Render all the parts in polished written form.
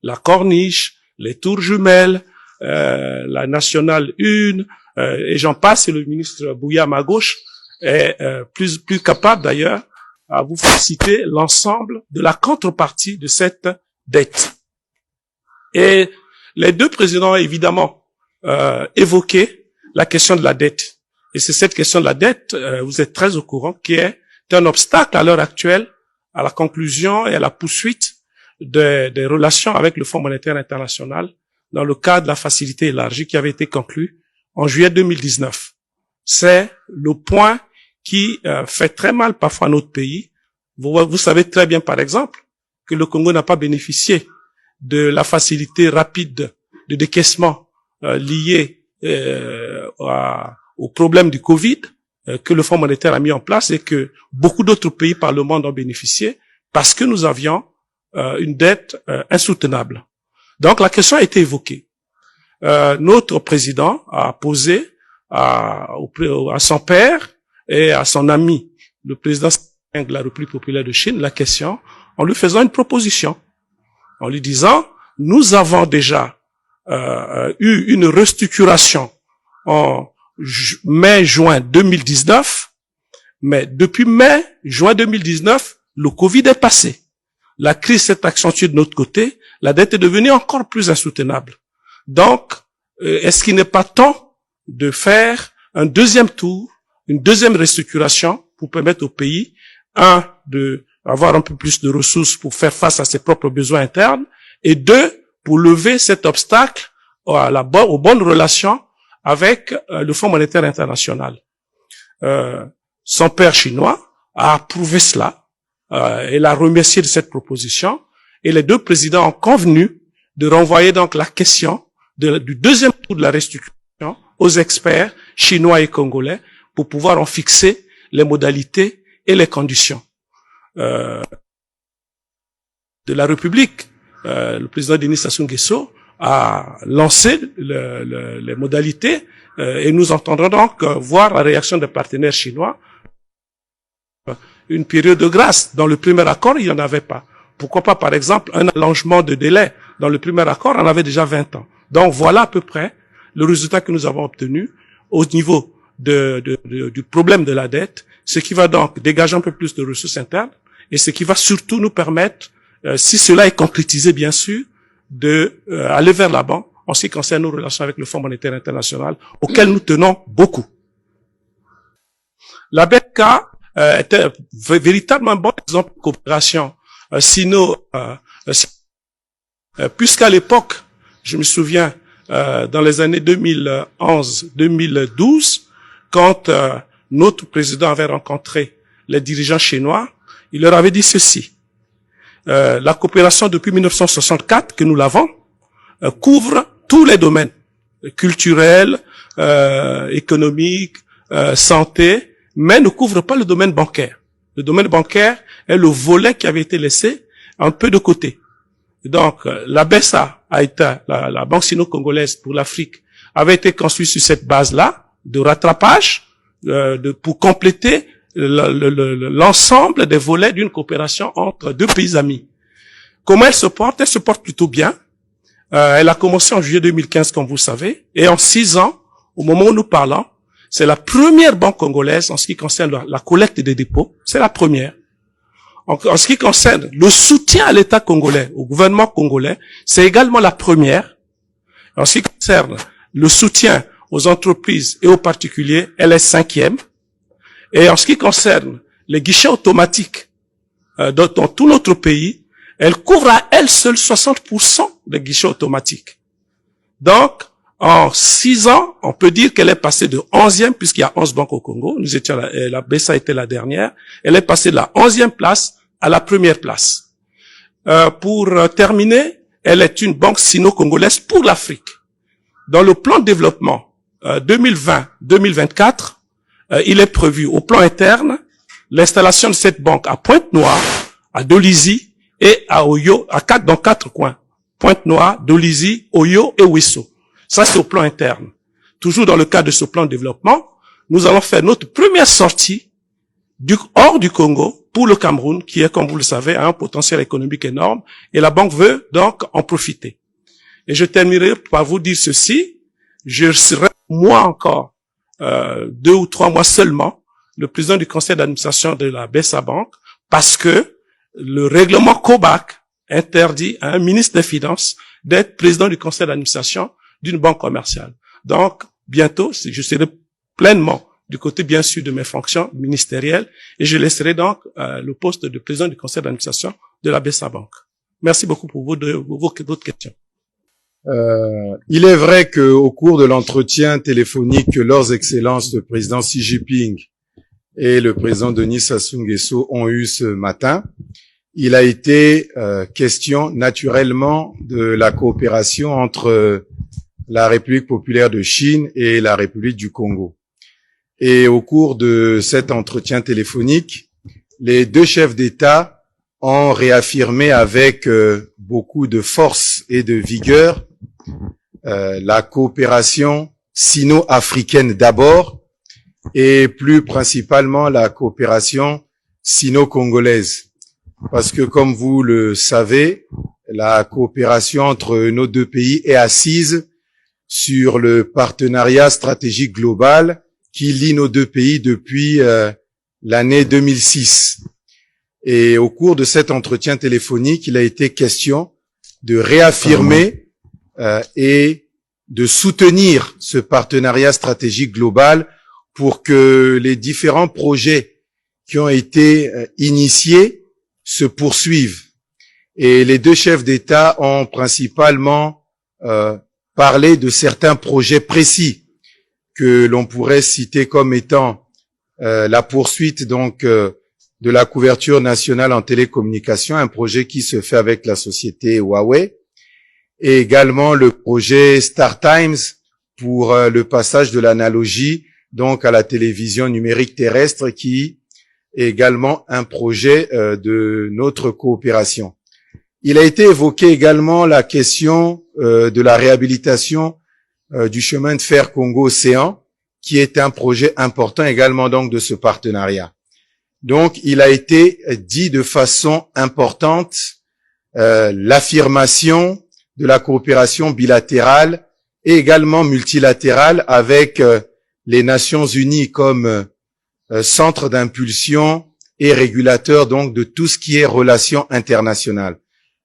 la Corniche, les Tours Jumelles, la Nationale 1, et j'en passe, et le ministre Bouya à ma gauche est plus capable d'ailleurs à vous faire citer l'ensemble de la contrepartie de cette dette. Et les deux présidents ont évidemment évoqué la question de la dette. Et c'est cette question de la dette, vous êtes très au courant, qui est un obstacle à l'heure actuelle à la conclusion et à la poursuite des relations avec le Fonds monétaire international dans le cadre de la facilité élargie qui avait été conclue en juillet 2019. C'est le point qui fait très mal parfois à notre pays. Vous savez très bien, par exemple, que le Congo n'a pas bénéficié de la facilité rapide de décaissement liée au problème du Covid que le Fonds monétaire a mis en place et que beaucoup d'autres pays par le monde ont bénéficié parce que nous avions une dette insoutenable. Donc la question a été évoquée. Notre président a posé à son père et à son ami, le président de la République populaire de Chine, la question en lui faisant une proposition, en lui disant « Nous avons déjà eu une restructuration en mai-juin 2019, mais depuis mai-juin 2019, le Covid est passé. La crise s'est accentuée de notre côté, la dette est devenue encore plus insoutenable. Donc, est-ce qu'il n'est pas temps de faire un deuxième tour, une deuxième restructuration pour permettre au pays, de avoir un peu plus de ressources pour faire face à ses propres besoins internes, et deux, pour lever cet obstacle aux bonnes relations avec le Fonds monétaire international. Son père chinois a approuvé cela, et l'a remercié de cette proposition, et les deux présidents ont convenu de renvoyer donc la question du deuxième tour de la restructuration aux experts chinois et congolais pour pouvoir en fixer les modalités et les conditions. De la République, le président Denis Sassou Nguesso a lancé les modalités et nous entendrons donc voir la réaction des partenaires chinois. Une période de grâce. Dans le premier accord, il n'y en avait pas. Pourquoi pas, par exemple, un allongement de délai? Dans le premier accord, on avait déjà 20 ans. Donc voilà à peu près le résultat que nous avons obtenu au niveau du problème de la dette, ce qui va donc dégager un peu plus de ressources internes et ce qui va surtout nous permettre, si cela est concrétisé bien sûr, de aller vers l'avant en ce qui concerne nos relations avec le Fonds monétaire international, auquel nous tenons beaucoup. La BK était véritablement un bon exemple de coopération puisqu'à l'époque, je me souviens, dans les années 2011-2012, quand notre président avait rencontré les dirigeants chinois, il leur avait dit ceci. La coopération depuis 1964, que nous l'avons, couvre tous les domaines, culturels, économiques, santé, mais ne couvre pas le domaine bancaire. Le domaine bancaire est le volet qui avait été laissé un peu de côté. Donc, la BESA a été, la Banque sino-congolaise pour l'Afrique, avait été construite sur cette base-là, de rattrapage, pour compléter l'ensemble des volets d'une coopération entre deux pays amis. Comment elle se porte? Elle se porte plutôt bien. Elle a commencé en juillet 2015, comme vous savez, et en 6 ans, au moment où nous parlons, c'est la première banque congolaise en ce qui concerne la collecte des dépôts. C'est la première. En ce qui concerne le soutien à l'État congolais, au gouvernement congolais, c'est également la première. En ce qui concerne le soutien aux entreprises et aux particuliers, elle est 5e. Et en ce qui concerne les guichets automatiques dans tout notre pays, elle couvre à elle seule 60% des guichets automatiques. Donc, en 6 ans, on peut dire qu'elle est passée de 11e, puisqu'il y a 11 banques au Congo. Nous étions la BESA était la dernière. Elle est passée de la 11e place à la première place. Pour terminer, elle est une banque sino-congolaise pour l'Afrique. Dans le plan de développement 2020-2024, il est prévu au plan interne l'installation de cette banque à Pointe-Noire, à Dolisie et à Oyo, dans 4 coins. Pointe-Noire, Dolisie, Oyo et Ouesso. Ça, c'est au plan interne. Toujours dans le cadre de ce plan de développement, nous allons faire notre première sortie hors du Congo pour le Cameroun, qui est, comme vous le savez, a un potentiel économique énorme, et la banque veut donc en profiter. Et je terminerai par vous dire ceci, je serai, moi encore, 2 ou 3 mois seulement, le président du conseil d'administration de la BESA Bank, parce que le règlement COBAC interdit à un ministre des Finances d'être président du conseil d'administration d'une banque commerciale. Donc, bientôt, je serai pleinement du côté, bien sûr, de mes fonctions ministérielles, et je laisserai donc le poste de président du conseil d'administration de la BESA Bank. Merci beaucoup pour votre question. Il est vrai qu'au cours de l'entretien téléphonique que leurs excellences le président Xi Jinping et le président Denis Sassou Nguesso ont eu ce matin, il a été question naturellement de la coopération entre la République populaire de Chine et la République du Congo. Et au cours de cet entretien téléphonique, les deux chefs d'État ont réaffirmé avec beaucoup de force et de vigueur la coopération sino-africaine d'abord et plus principalement la coopération sino-congolaise. Parce que comme vous le savez, la coopération entre nos deux pays est assise sur le partenariat stratégique global qui lie nos deux pays depuis l'année 2006. Et au cours de cet entretien téléphonique, il a été question de réaffirmer et de soutenir ce partenariat stratégique global pour que les différents projets qui ont été initiés se poursuivent. Et les deux chefs d'État ont principalement parlé de certains projets précis que l'on pourrait citer comme étant la poursuite donc de la couverture nationale en télécommunications, un projet qui se fait avec la société Huawei, et également le projet StarTimes pour le passage de l'analogie donc à la télévision numérique terrestre, qui est également un projet de notre coopération. Il a été évoqué également la question de la réhabilitation du chemin de fer Congo-Océan, qui est un projet important également donc de ce partenariat. Donc, il a été dit de façon importante l'affirmation de la coopération bilatérale et également multilatérale avec les Nations Unies comme centre d'impulsion et régulateur donc de tout ce qui est relations internationales.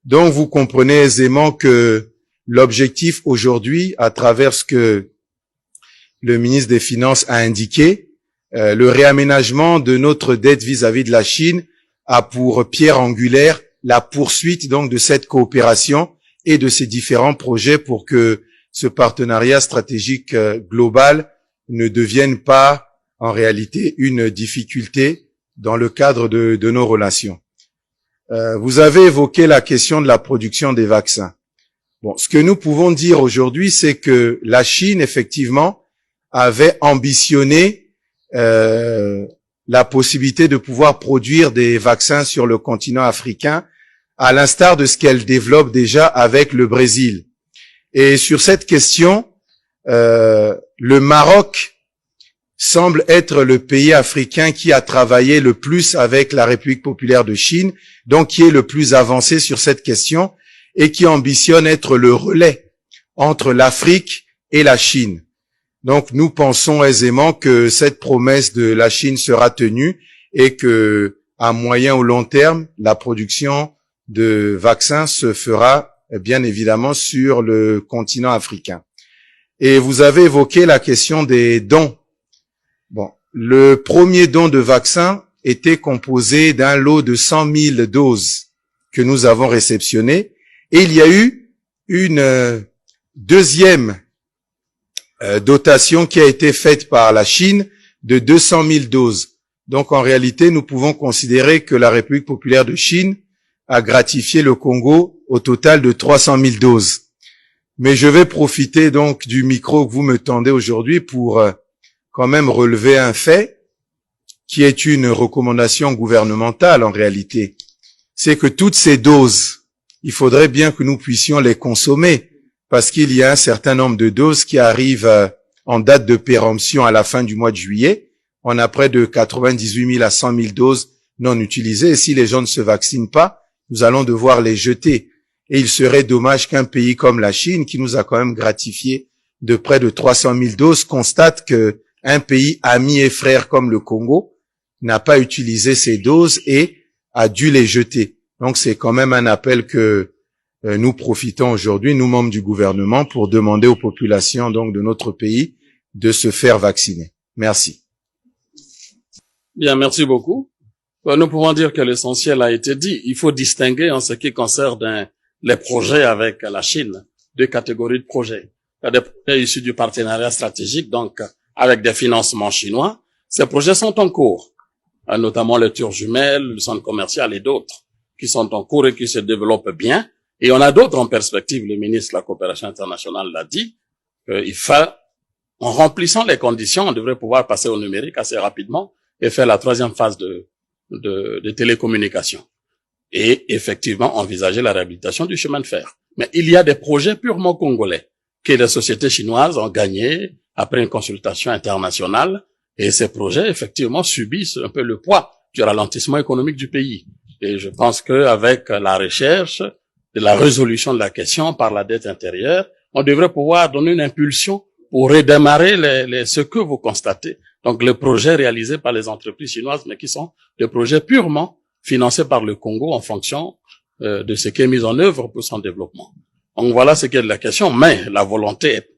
Donc, vous comprenez aisément que l'objectif aujourd'hui, à travers ce que le ministre des Finances a indiqué, le réaménagement de notre dette vis-à-vis de la Chine a pour pierre angulaire la poursuite donc de cette coopération et de ces différents projets pour que ce partenariat stratégique global ne devienne pas en réalité une difficulté dans le cadre de nos relations. Vous avez évoqué la question de la production des vaccins. Bon, ce que nous pouvons dire aujourd'hui, c'est que la Chine, effectivement, avait ambitionné la possibilité de pouvoir produire des vaccins sur le continent africain, à l'instar de ce qu'elle développe déjà avec le Brésil. Et sur cette question, le Maroc semble être le pays africain qui a travaillé le plus avec la République populaire de Chine, donc qui est le plus avancé sur cette question et qui ambitionne être le relais entre l'Afrique et la Chine. Donc, nous pensons aisément que cette promesse de la Chine sera tenue et que, à moyen ou long terme, la production de vaccins se fera, bien évidemment, sur le continent africain. Et vous avez évoqué la question des dons. Bon, le premier don de vaccin était composé d'un lot de 100 000 doses que nous avons réceptionnées, et il y a eu une deuxième dotation qui a été faite par la Chine de 200 000 doses. Donc, en réalité, nous pouvons considérer que la République populaire de Chine a gratifié le Congo au total de 300 000 doses. Mais je vais profiter donc du micro que vous me tendez aujourd'hui pour quand même relever un fait qui est une recommandation gouvernementale en réalité. C'est que toutes ces doses, il faudrait bien que nous puissions les consommer, parce qu'il y a un certain nombre de doses qui arrivent en date de péremption à la fin du mois de juillet. on a près de 98 000 à 100 000 doses non utilisées. Et si les gens ne se vaccinent pas, nous allons devoir les jeter. Et il serait dommage qu'un pays comme la Chine, qui nous a quand même gratifié de près de 300 000 doses, constate que un pays ami et frère comme le Congo n'a pas utilisé ces doses et a dû les jeter. Donc c'est quand même un appel que nous profitons aujourd'hui, nous membres du gouvernement, pour demander aux populations donc de notre pays de se faire vacciner. Merci. Bien, merci beaucoup. Nous pouvons dire que l'essentiel a été dit. Il faut distinguer en ce qui concerne les projets avec la Chine, deux catégories de projets. Il y a des projets issus du partenariat stratégique, donc avec des financements chinois. Ces projets sont en cours, notamment les tours jumelles, le centre commercial et d'autres qui sont en cours et qui se développent bien. Et on a d'autres en perspective. Le ministre de la Coopération internationale l'a dit. En remplissant les conditions, on devrait pouvoir passer au numérique assez rapidement et faire la troisième phase de télécommunication. Et effectivement, envisager la réhabilitation du chemin de fer. Mais il y a des projets purement congolais que les sociétés chinoises ont gagnés après une consultation internationale. Et ces projets, effectivement, subissent un peu le poids du ralentissement économique du pays. Et je pense qu'avec la recherche de la résolution de la question par la dette intérieure, on devrait pouvoir donner une impulsion pour redémarrer ce que vous constatez. Donc, les projets réalisés par les entreprises chinoises, mais qui sont des projets purement financés par le Congo en fonction de ce qui est mis en œuvre pour son développement. Donc, voilà ce qui est de la question, mais la volonté est